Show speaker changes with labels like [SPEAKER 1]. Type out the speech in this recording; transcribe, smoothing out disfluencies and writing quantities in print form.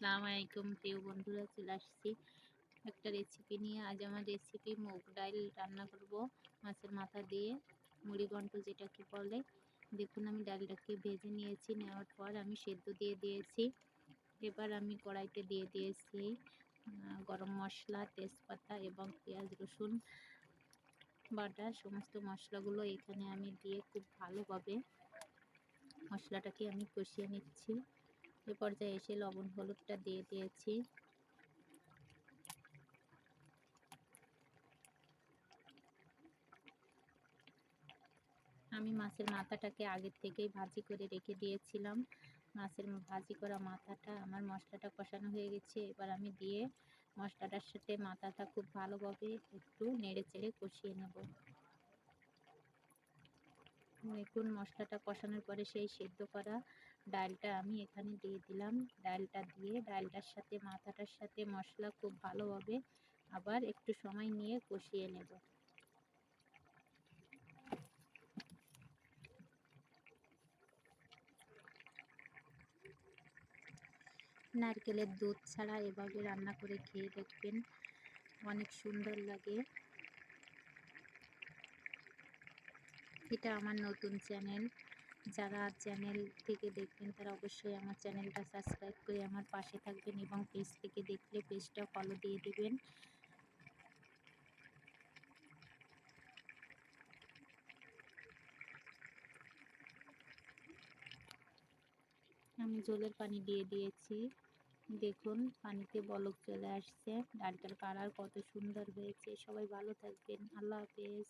[SPEAKER 1] আসসালামু আলাইকুম প্রিয় বন্ধুরা, চলে আসছি একটা রেসিপি নিয়ে। আজ আমার রেসিপি মুগ ডাল রান্না করব মাছের মাথা দিয়ে, মুড়ি ঘন্ট যেটাকে বলে। দেখুন, আমি ডালটাকে ভেজে নিয়েছি, নেওয়ার পর আমি সেদ্ধ দিয়ে দিয়েছি। এবার আমি কড়াইতে দিয়ে দিয়েছি গরম মশলা, তেজপাতা এবং পেঁয়াজ রসুন বাটা। সমস্ত মশলাগুলো এখানে আমি দিয়ে খুব ভালোভাবে মশলাটাকে আমি কষিয়ে নিচ্ছি। এ পর্যায়ে এসে লবণ হলুদটা দিয়ে দিয়েছি। আমি মাছের মাথাটাকে আগের থেকেই ভাজি করে রেখে দিয়েছিলাম। মাছের ভাজি করা মাথাটা আমার মশলাটা কষানো হয়ে গেছে। এবার আমি দিয়ে মশলাটার সাথে মাথাটা খুব ভালোভাবে একটু নেড়ে চেড়ে কষিয়ে নেব। দেখুন, মশলাটা কষানোর পরে সেই সেদ্ধ করা ডালটা আমি এখানে দিয়ে দিলাম। ডালটা দিয়ে ডালটার সাথে মাথাটার সাথে মশলা খুব ভালোভাবে আবার একটু সময় নিয়ে কষিয়ে নেব। নারকেলের দুধ ছাড়া এভাবে রান্না করে খেয়ে দেখবেন, অনেক সুন্দর লাগে। এটা আমার নতুন চ্যানেল, যারা চ্যানেল থেকে দেখবেন তারা অবশ্যই আমার চ্যানেলটা সাবস্ক্রাইব করে আমার পাশে থাকবেন এবং পেজ থেকে দেখলে পেজটা ফলো দিয়ে দিবেন। আমি ঝোলের পানি দিয়ে দিয়েছি। দেখুন, পানিতে বলক চলে আসছে। ডালটার কালার কত সুন্দর হয়েছে। সবাই ভালো থাকবেন। আল্লাহ হাফেজ।